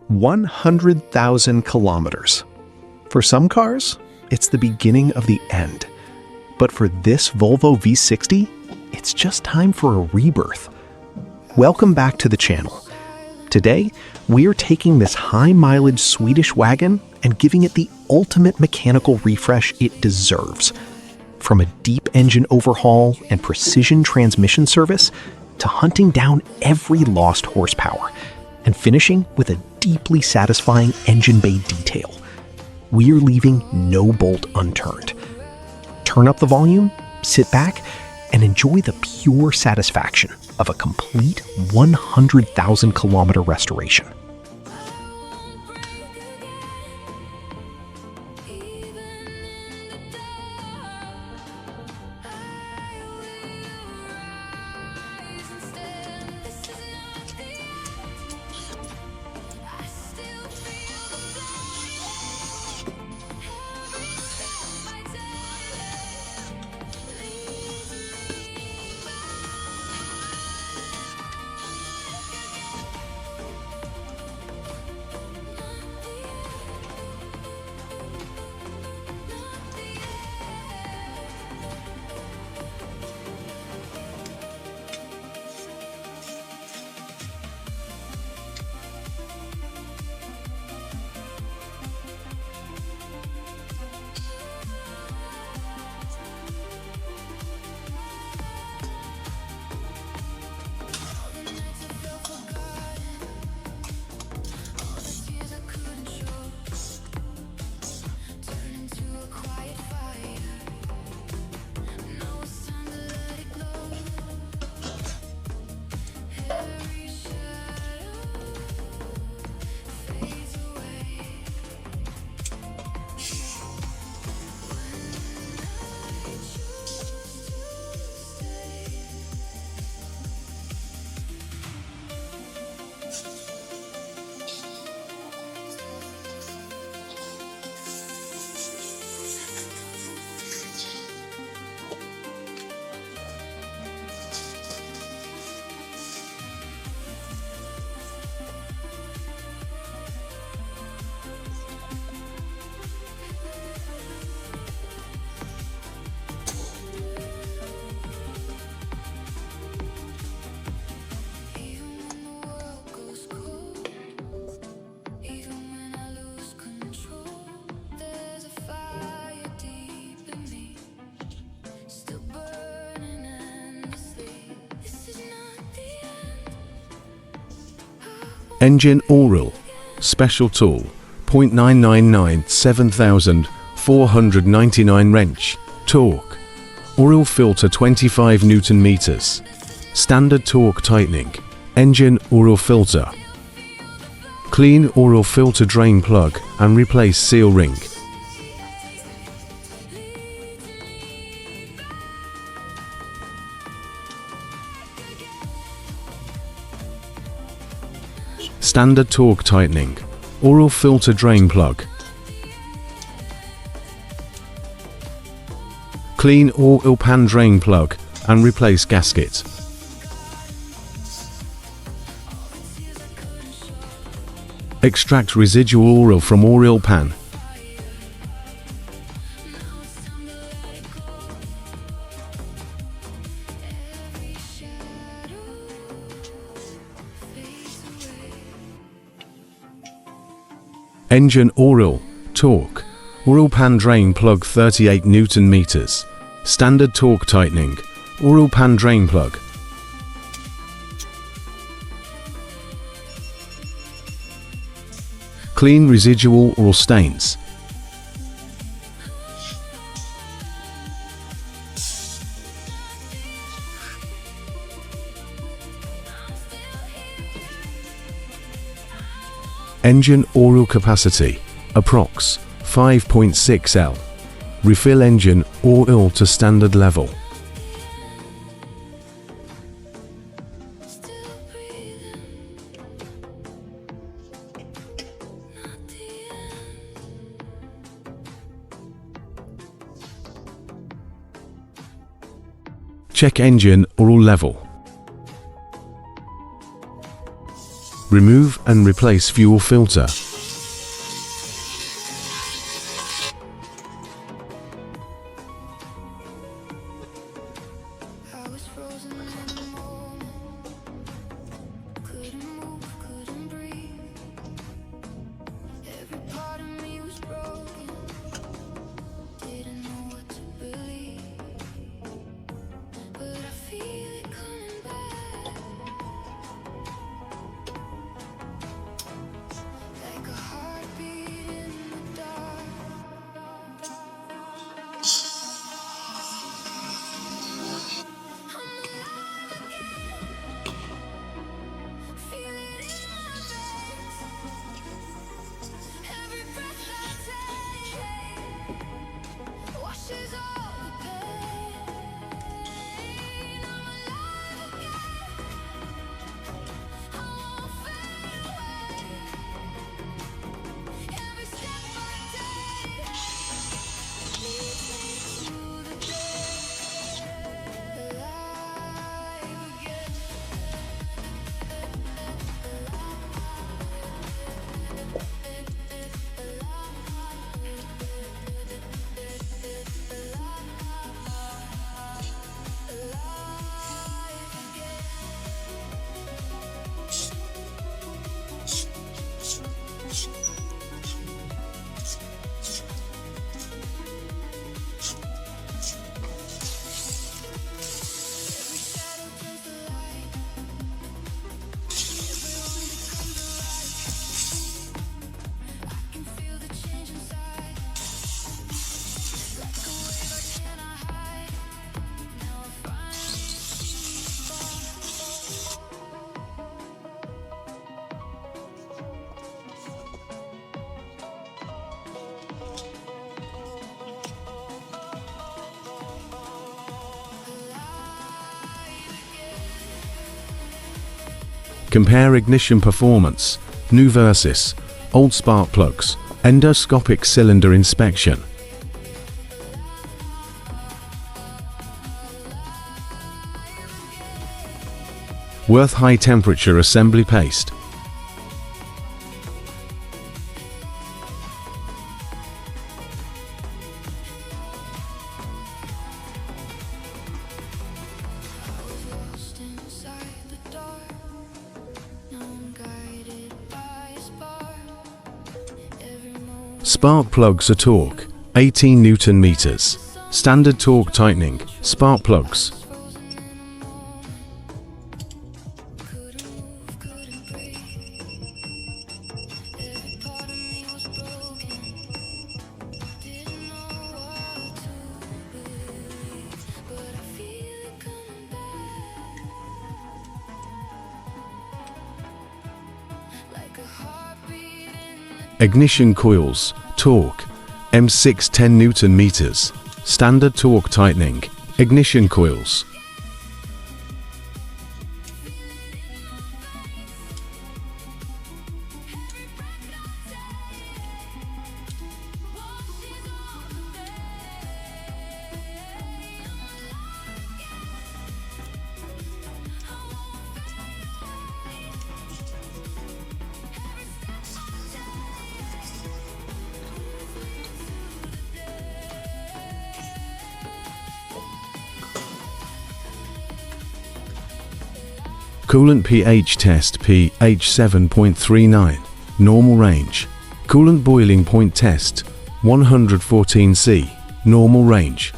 100,000 kilometers. For some cars, it's the beginning of the end. But for this Volvo V60, it's just time for a rebirth. Welcome back to the channel. Today, we are taking this high-mileage Swedish wagon and giving it the ultimate mechanical refresh it deserves. From a deep engine overhaul and precision transmission service, to hunting down every lost horsepower, and finishing with a deeply satisfying engine bay detail. We're leaving no bolt unturned. Turn up the volume, sit back, and enjoy the pure satisfaction of a complete 100,000 kilometer restoration. Engine oil, special tool, 0.999 7,499 wrench, torque, oil filter 25 Newton meters, standard torque tightening, engine oil filter, clean oil filter drain plug and replace seal ring. Standard torque tightening, oil filter drain plug, clean oil pan drain plug and replace gasket. Extract residual oil from oil pan. Engine oil, torque, oil pan drain plug 38 Newton meters, standard torque tightening, oil pan drain plug. Clean residual oil stains. Engine oil capacity, approx. 5.6 L. Refill engine oil to standard level. Check engine oil level. Remove and replace fuel filter. I was frozen in the moment, couldn't move, couldn't breathe. Every part of me was broken, didn't know what to believe. But I feel it coming back, like a heartbeat in the dark. Feel it in my veins, every breath I take washes all the pain. I'm alive again, I won't fade away. Every step I take leads me to the day, alive again. Every shadow turns to light, everyone becomes alive. I can feel the change inside, like a wave I cannot hide. Now I finally see fall. Compare ignition performance, new versus old spark plugs, endoscopic cylinder inspection. Worth high temperature assembly paste. Lost inside the dark, now I'm guided by a spark. Every moment Spark plugs are torque, 18 Newton meters. Standard torque tightening, spark plugs. frozen in a moment, couldn't move, couldn't breathe. Every part of me was broken, didn't know what to believe. But I feel it coming back, like a heartbeat in the Ignition coils, torque, M6 10 Newton meters. Standard torque tightening, ignition coils. Coolant pH test pH 7.39, normal range. Coolant boiling point test 114 C, normal range.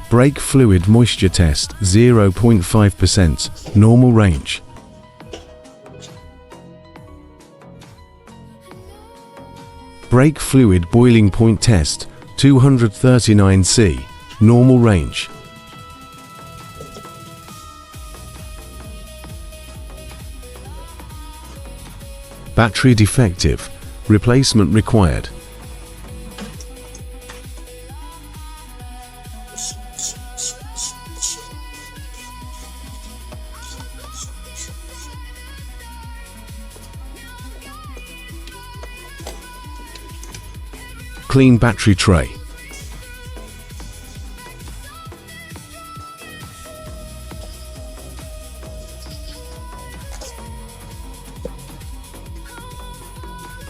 Brake fluid moisture test 0.5%, normal range. Brake fluid boiling point test 239 C, normal range. Battery defective, replacement required. Clean battery tray.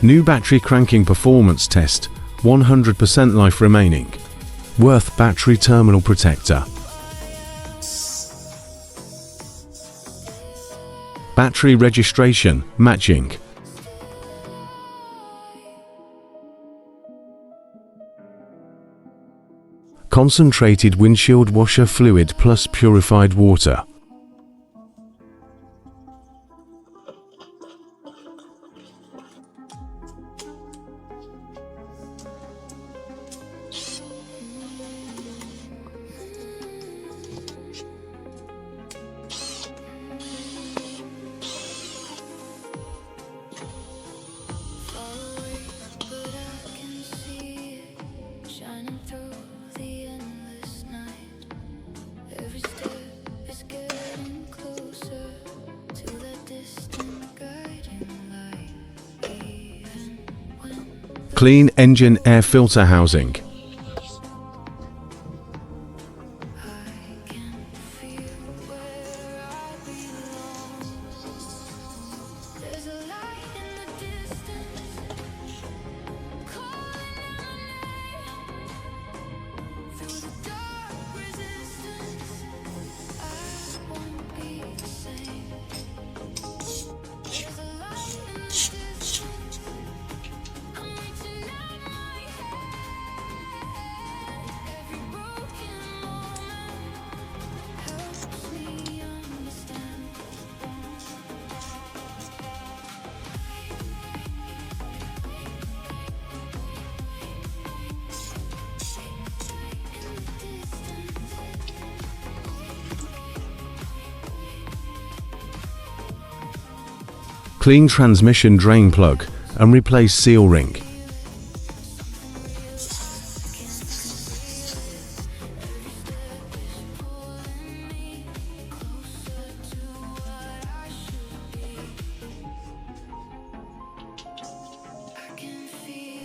New battery cranking performance test, 100% life remaining. Worth battery terminal protector. Battery registration, matching. Concentrated windshield washer fluid plus purified water. Clean engine air filter housing. Clean transmission drain plug and replace seal ring.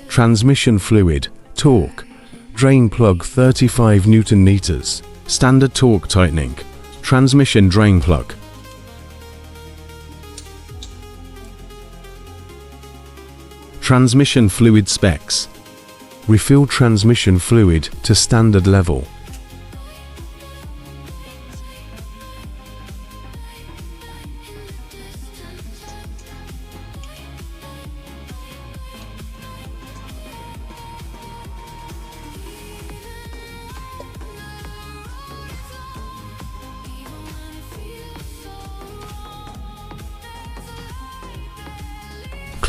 Transmission fluid, torque, drain plug 35 Newton meters, standard torque tightening, transmission drain plug. Transmission fluid specs. Refill transmission fluid to standard level.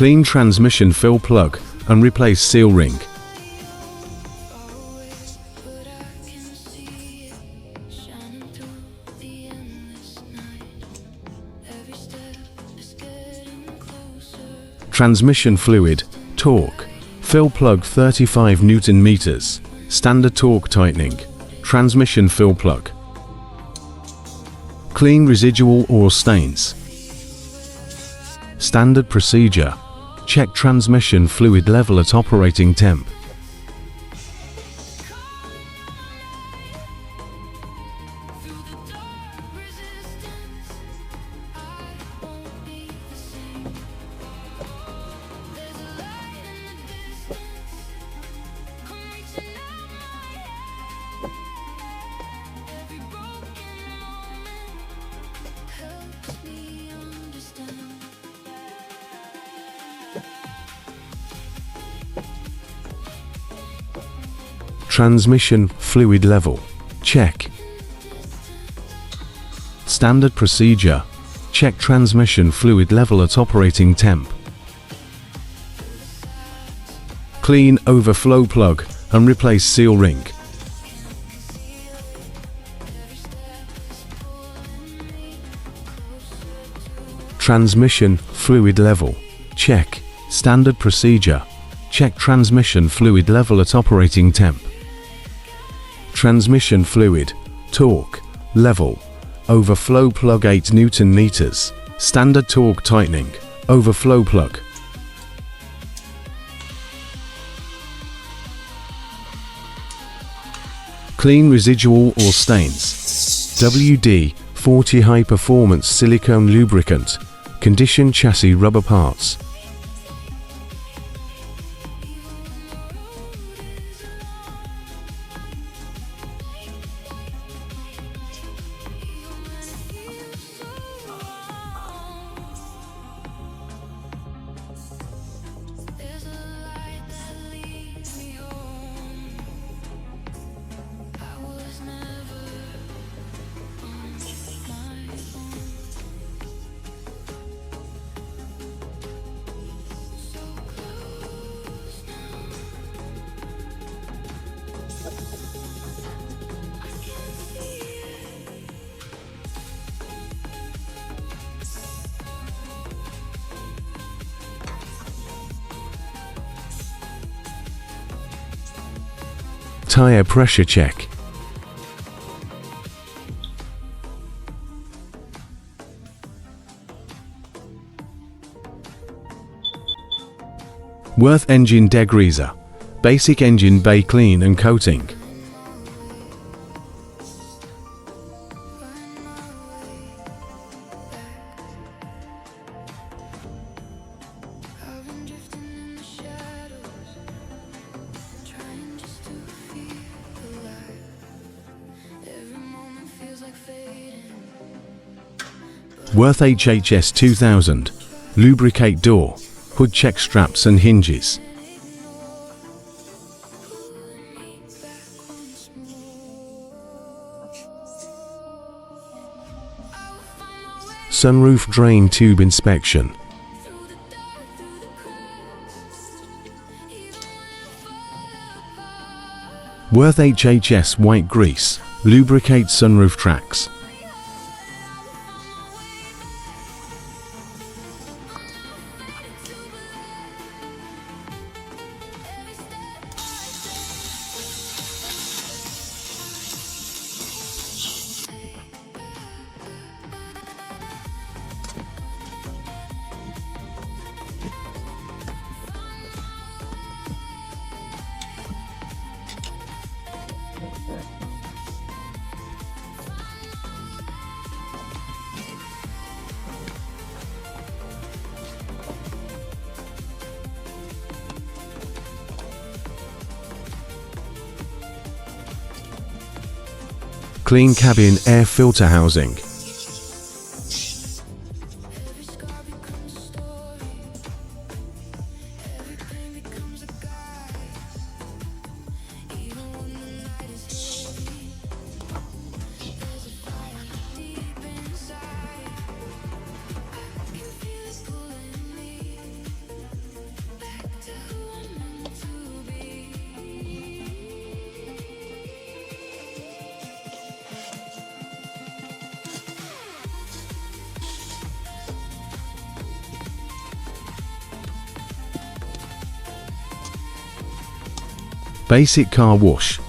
Clean transmission fill plug and replace seal ring. Transmission fluid, torque, fill plug 35 Newton meters, standard torque tightening, transmission fill plug. Clean residual oil stains. Standard procedure. Check transmission fluid level at operating temp. Transmission fluid level. Check. Standard procedure. Check transmission fluid level at operating temp. Clean overflow plug and replace seal ring. Transmission fluid level. Check. Standard procedure. Check transmission fluid level at operating temp. Transmission fluid, torque, level, overflow plug 8 Newton meters, standard torque tightening, overflow plug. Clean residual or stains. WD-40 High Performance Silicone Lubricant. Condition chassis rubber parts. There's a light that leads me home. I was never on my own. So close now. I can see it. Tire pressure check. Worth engine degreaser. Basic engine bay clean and coating. I've been drifting in the shadows, trying just to feel alive. Every moment feels like fading. Worth HHS 2000. Lubricate door, hood check straps and hinges. Sunroof drain tube inspection. Worth HHS white grease. Lubricate sunroof tracks. Clean cabin air filter housing. Every scar becomes a story. Every pain becomes a guide. Even when the night is heavy, there's a fire deep inside. I can feel it pulling me back to who I'm meant to be. Basic car wash.